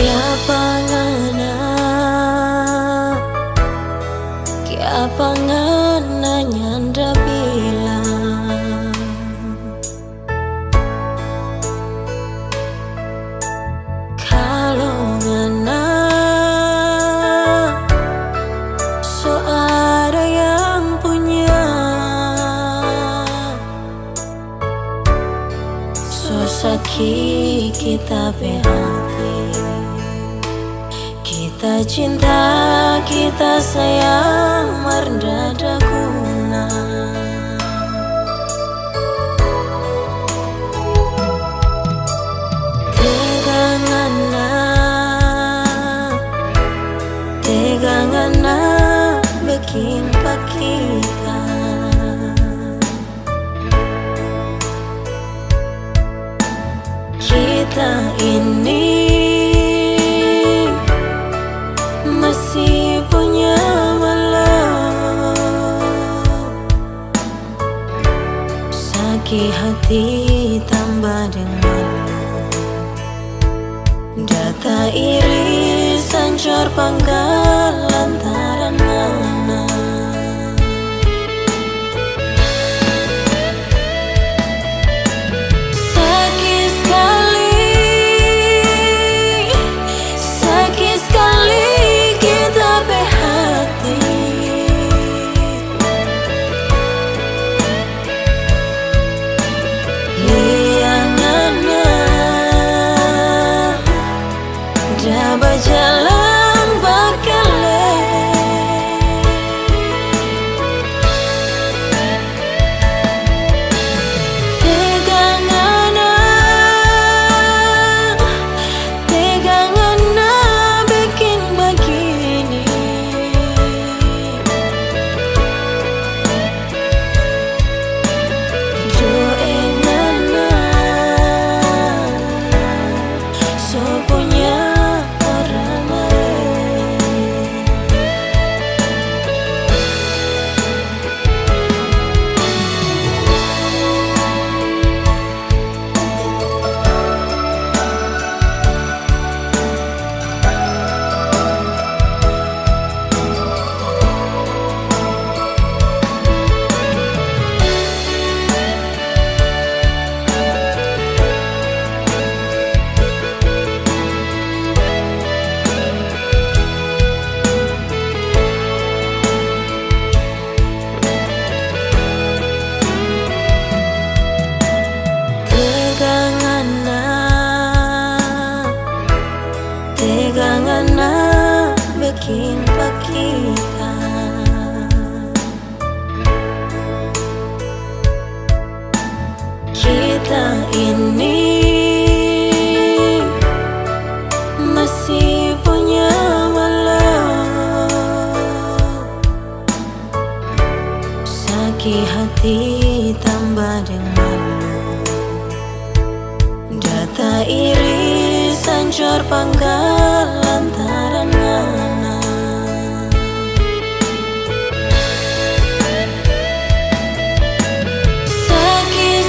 Kiapa ngana nyanda bilang kalau ngana so ada yang punya, so sakit kita hati. Kita cinta, kita sayang, merdada guna. Tegangana bikin kita. Kita ini masih punya malu, sakit hati tambah dengan data iri sancor panggal lantaran mana. Sakit sekali kita hati. Liangana dah berjalan bakale. Tegangana bikin begini. Joengana so punya orang lain. Tegangana bikin kita. Kita ini masih punya malu, sakit hati tambah dengan data iri sancor panggal lantaran mana. Sakit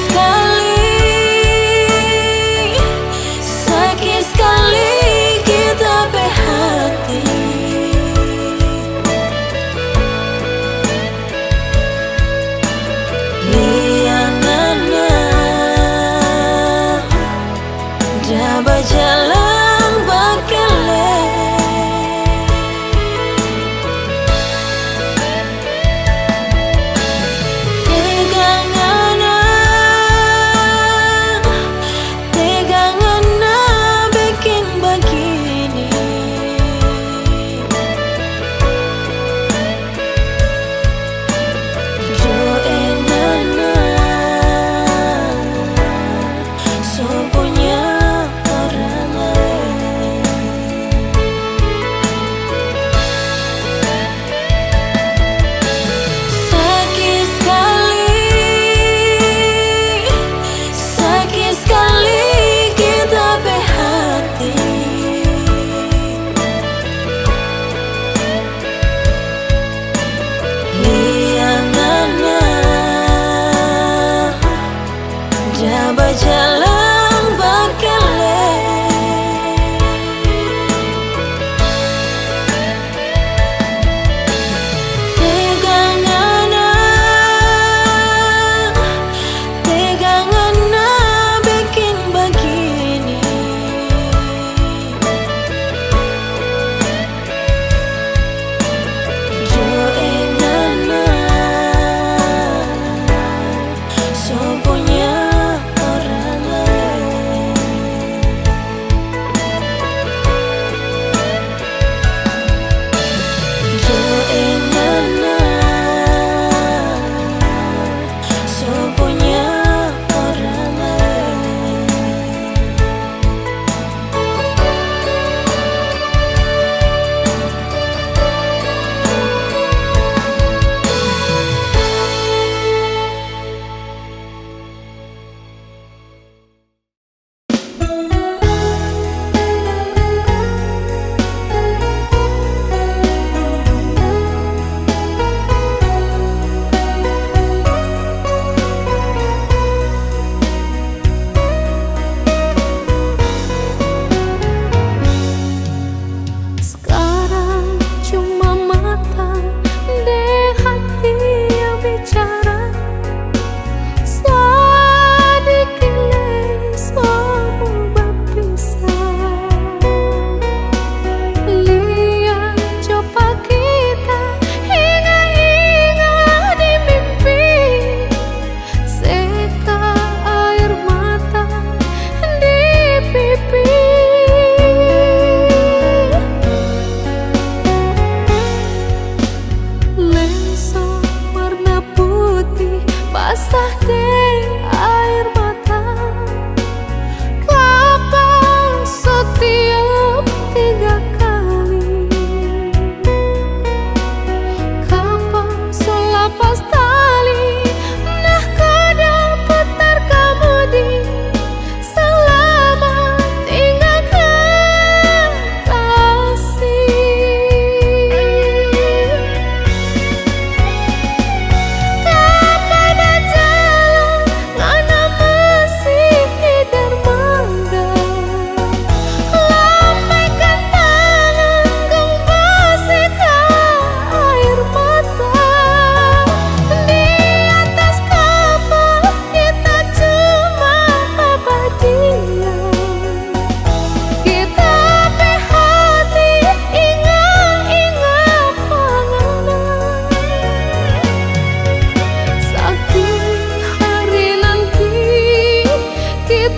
sekali kita hati. Liangana dah berjalan bakale.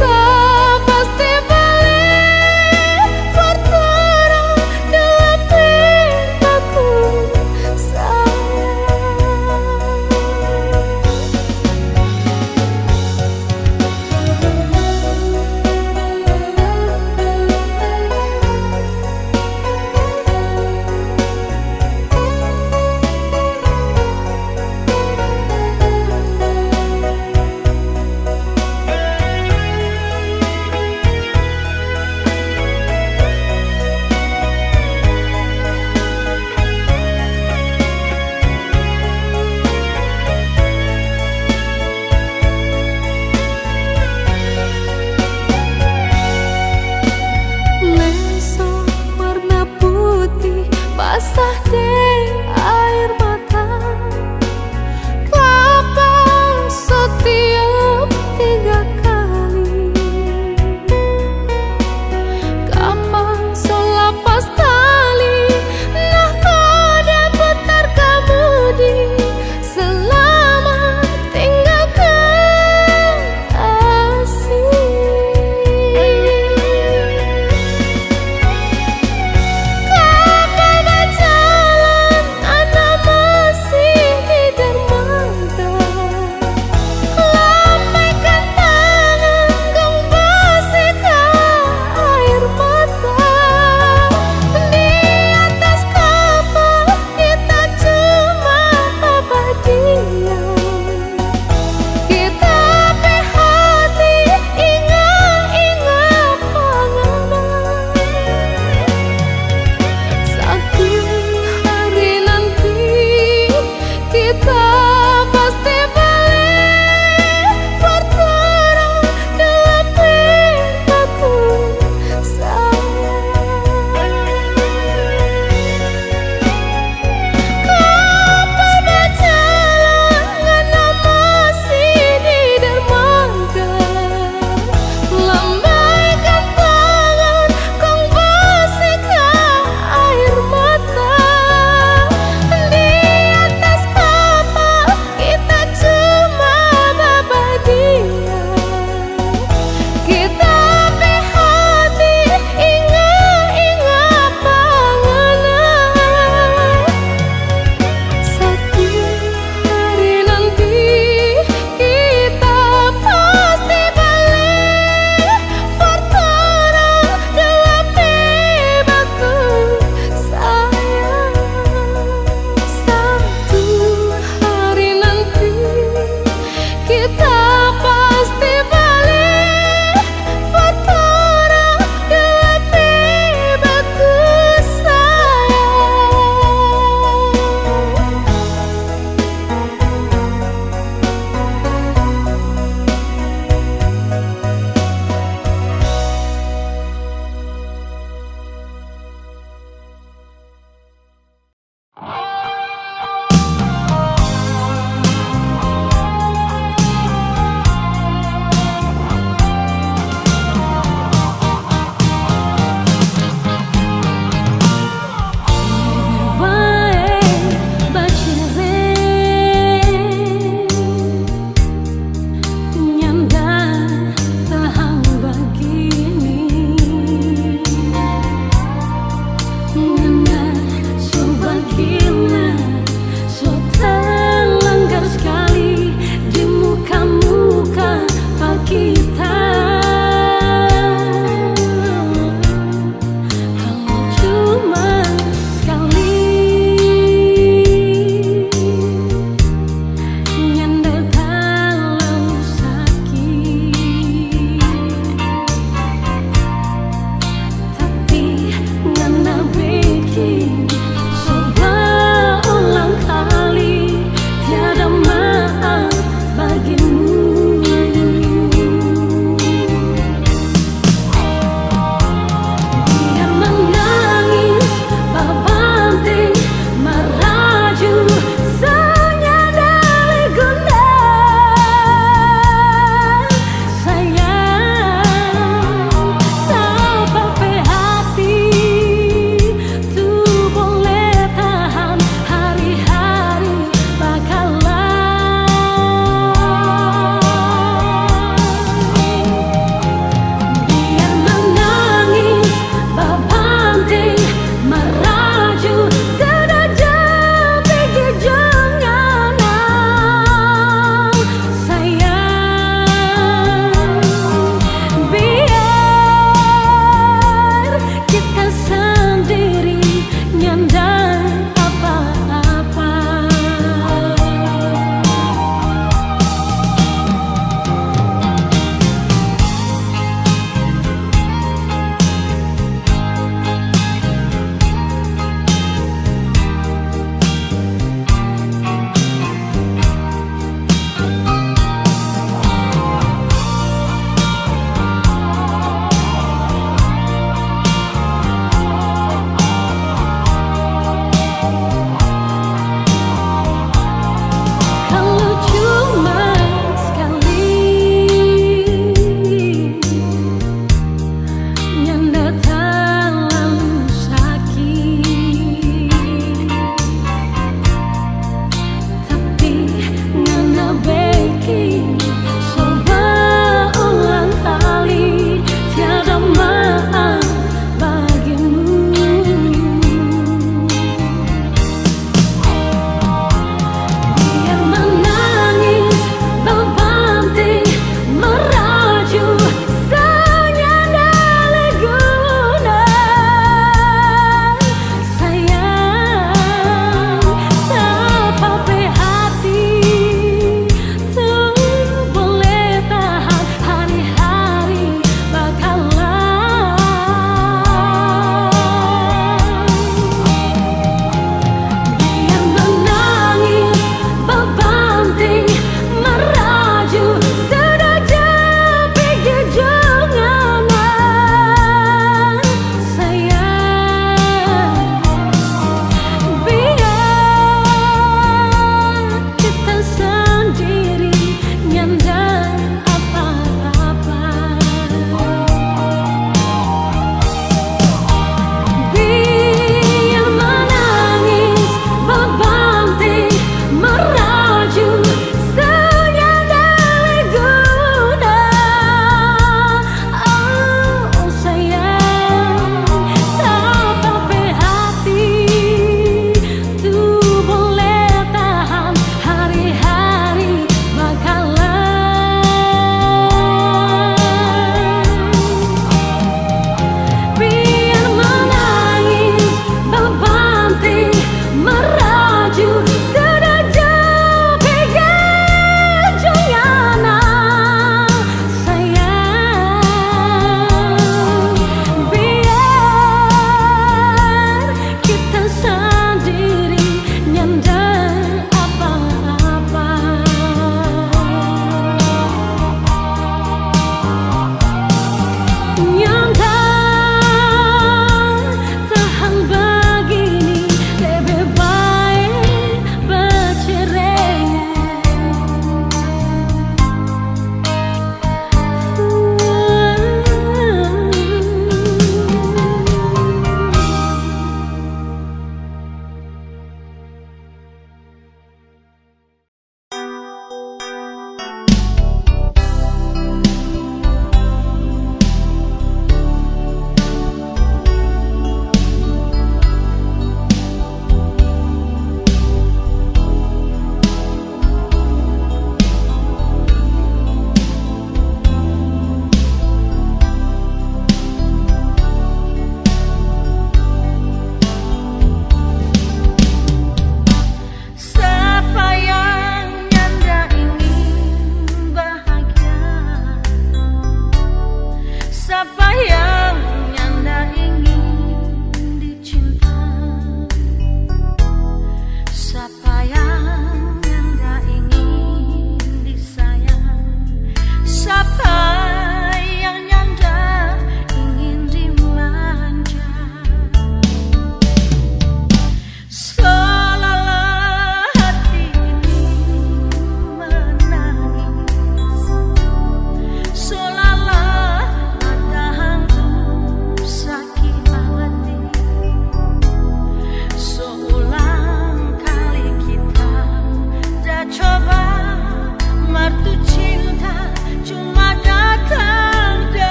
tak pasti balik berterang dalam mimpiku sayang.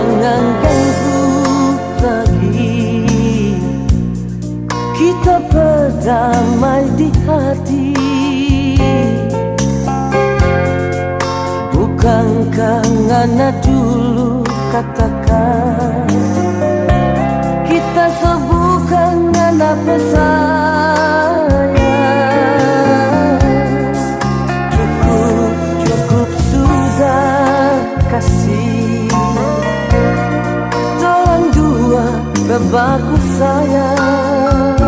jangan ganggu lagi. Kita berdamai di hati. Bukankah ngana dulu katakan kita sebukan ngana pesayang. Cukup, cukup sudah kasih. Tolong dua bebaku sayang.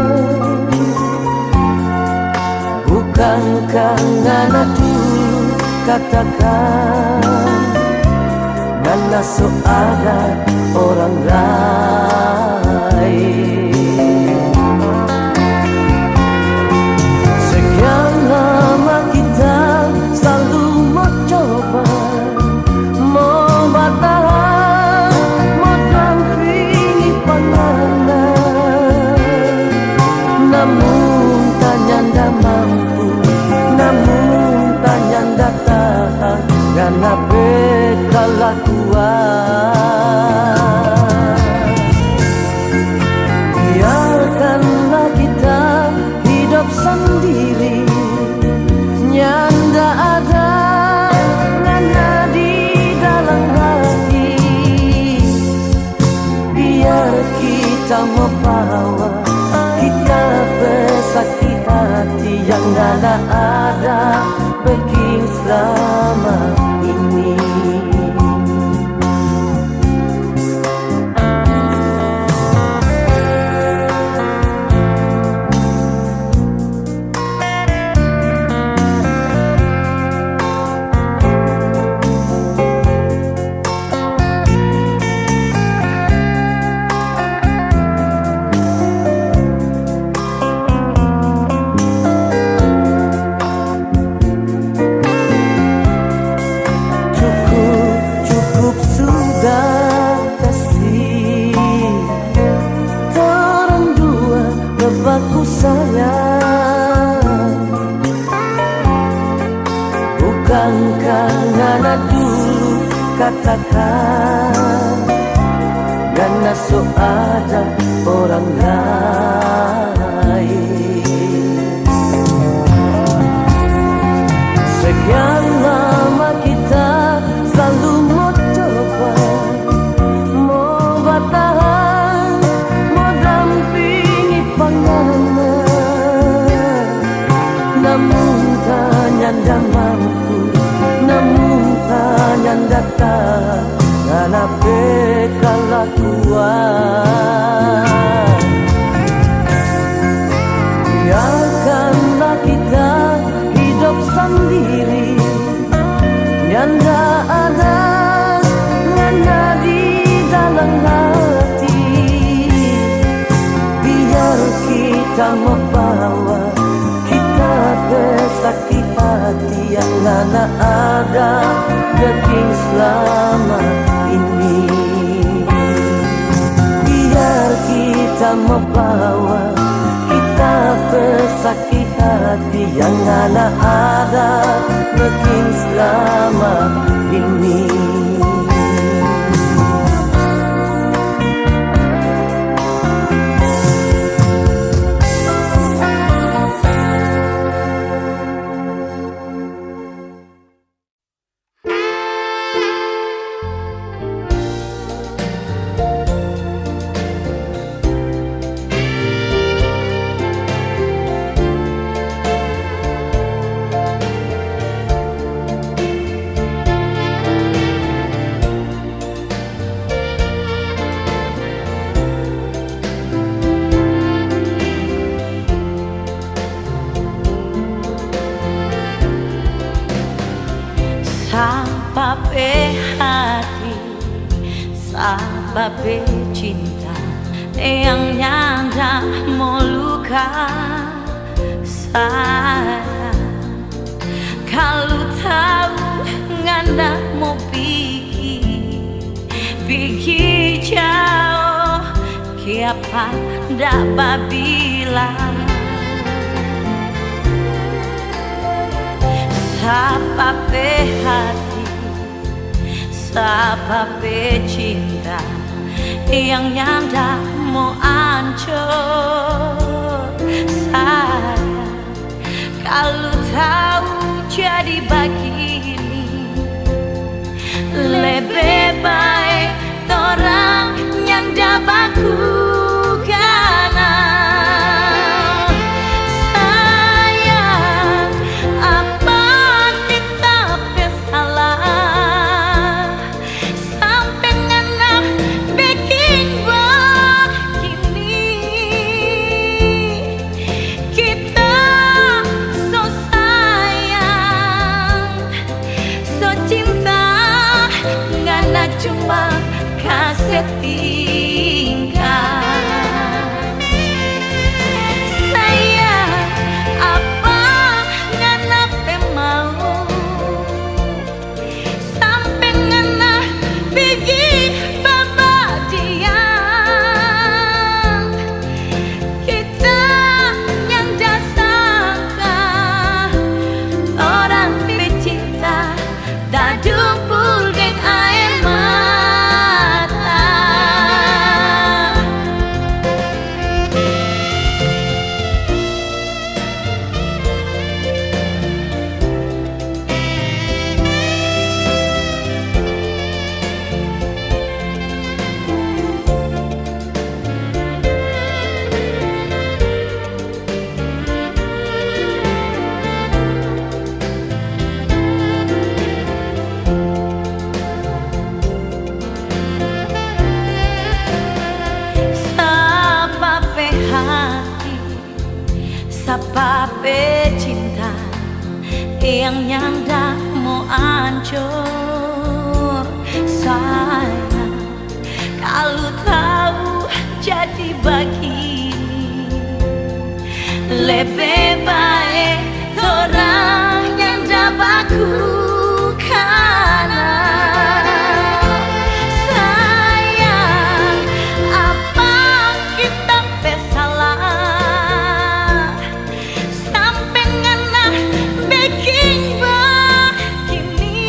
Bukankah ngana dulu katakan ngana so ada orang lain. Sekian lama kita selalu mencoba, mau bertahan, mau dampingi pandangan. Namun tanyanda mampu, namun tanyanda tahan, karena bekalah kuat. Biarkanlah kita hidup sendiri, nyanda ada ngana di dalam hati. Biar kita membawa, kita bersakit hati yang ngana ada begini selama ini. Aku sayang, bukankah ngana dulu katakan ngana so ada orang lain. Sekian lama kita selalu mencoba, mau bertahan, mau dampingi pandangan. Namun tanyanda mampu, namun tanyanda tak, ngana bekalah kuat. Biarkanlah kita hidup sendiri, nyanda ada ngana di dalam hati. Biar kita membawa, kita bersakit hati yang ngana ada begini selama ini. Biar kita membawa, kita bersakit hati yang ngana ada begini selama ini. Sababe hati, sababe cinta yang nyanda mau luka sayang. Kalau tahu nganda mau pergi jauh, kiapa ndak babila. Sababe hati, Sebab cinta yang nyanda mau hancur. Sayang, kalau tahu jadi begini, lebih baik orang yang dapat kukana. Sayang, apa kita bersalah sampai ngana bikin begini? Kita so sayang, so cinta, ngana cuma kasih tinggal. Sayang, apa ngana mau sampai ngana pergi babadian? Kita yang dasangka orang bercinta tak dumpul geng air mata. Sebab cinta yang nyanda mau hancur. Sayang, kalau tahu jadi begini, lebih baik orang yang dapat kukana. Sayang, apa kita bersalah sampai ngana bikin begini?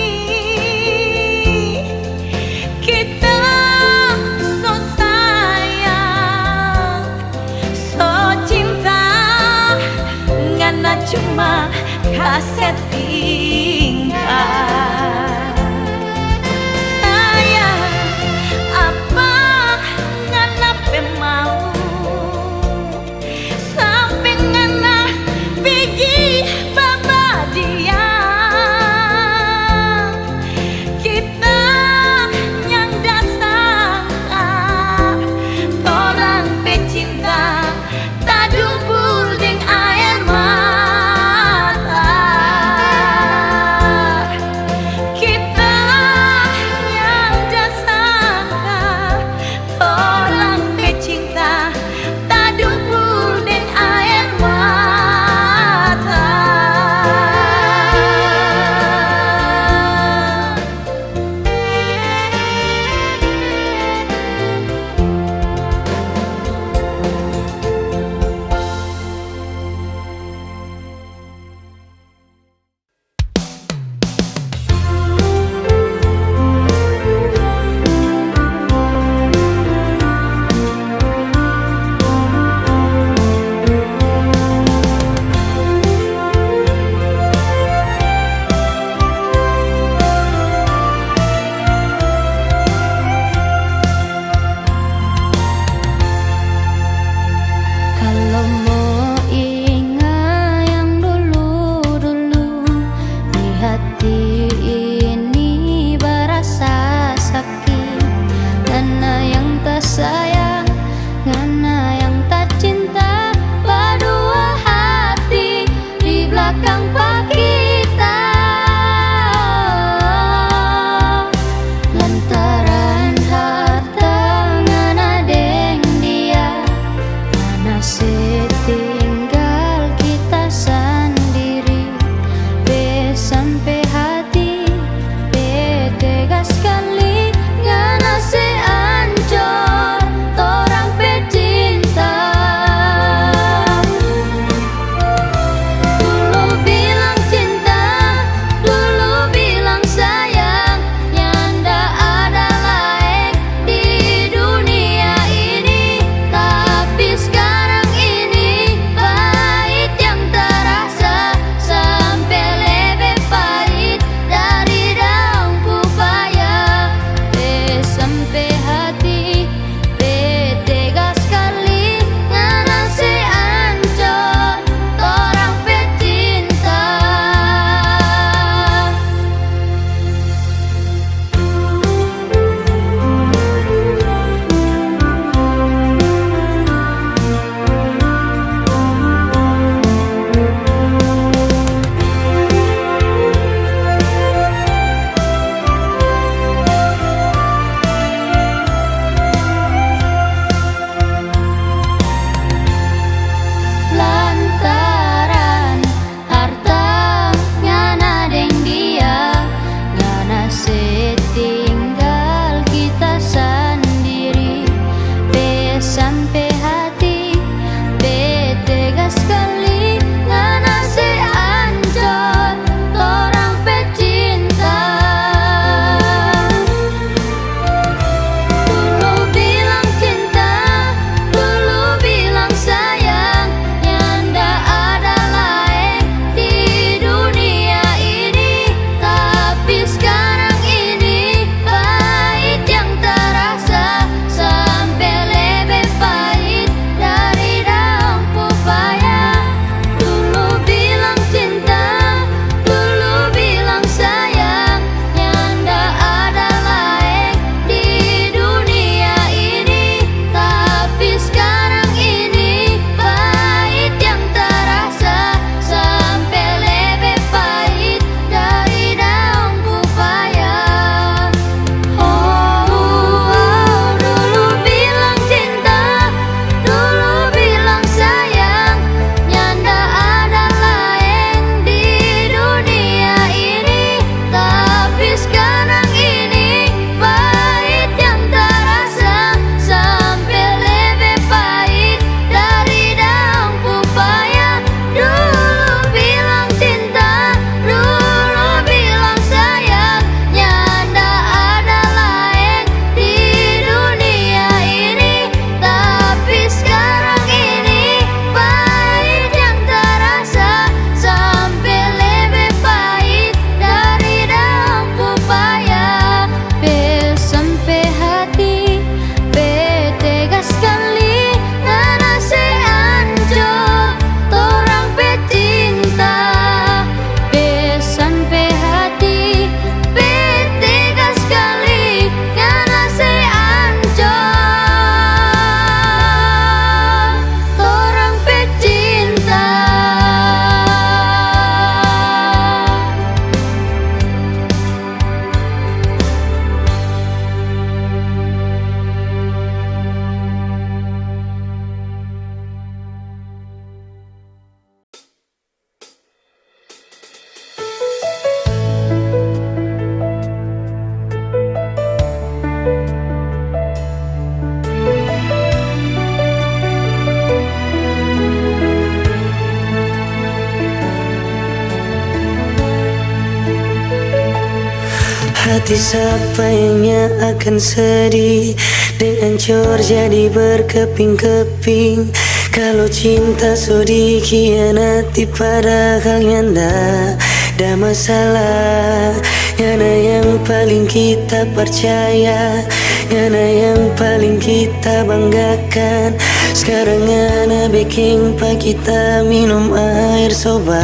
hati siapa yang akan sedih dengan cor jadi berkeping-keping. Kalau cinta so dikhianati padahal nyanda ada masalah. Yana yang paling kita percaya, yana yang paling kita banggakan. Sekarang ana bikin pa kita minum air soba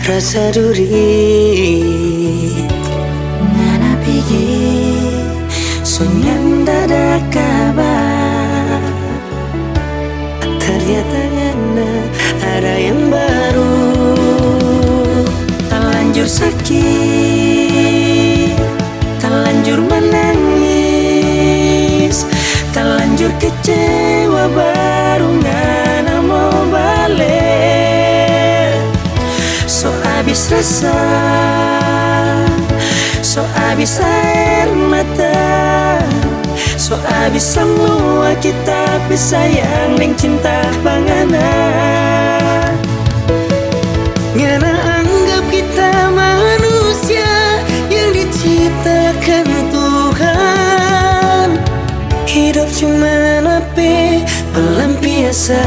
rasa duri. Ngana pikir sunyan dada kabar, ternyata ngana ada yang baru. Terlanjur sakit, terlanjur menangis, terlanjur kecewa, baru ngana mau balik. So abis rasa, so abis air mata, so abis semua kita bersayang ning cinta bangana. Ngana anggap kita manusia yang diciptakan Tuhan. Hidup cuma napi pelampiasan.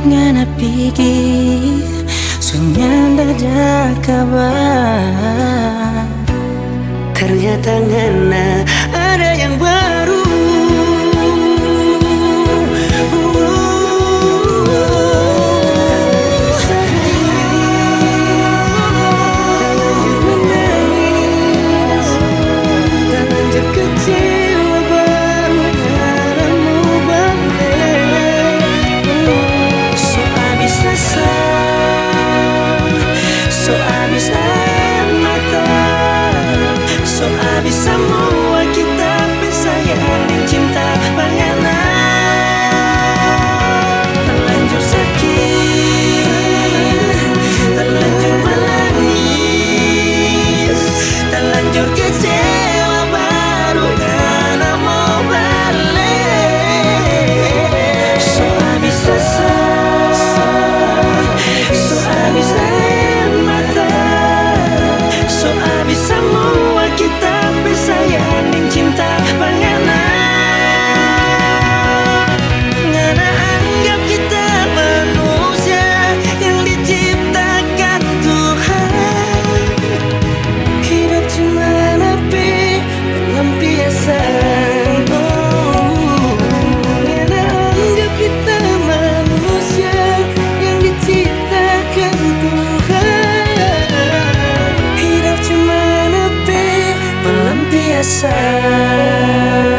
Ngana pikir sunyan ada kabar, ternyata ngana ada yang baru. Terlanjur menangis, terlanjur kecewa, baru ngana mau balik. So abis rasa, so abis air mata, so abis semua kita bersayang ning cinta bangana. Terlanjur sakit, terlanjur menangis, terlanjur kecewa, baru ngana mau balik. So abis rasa, so abis air mata, so abis semua kita bersayang ning cinta bangana. Ngana anggap kita manusia yang diciptakan Tuhan. Hidup cuma napi pelampiasan. Ngana anggap kita manusia yang diciptakan Tuhan. Hidup cuma napi pelampiasan.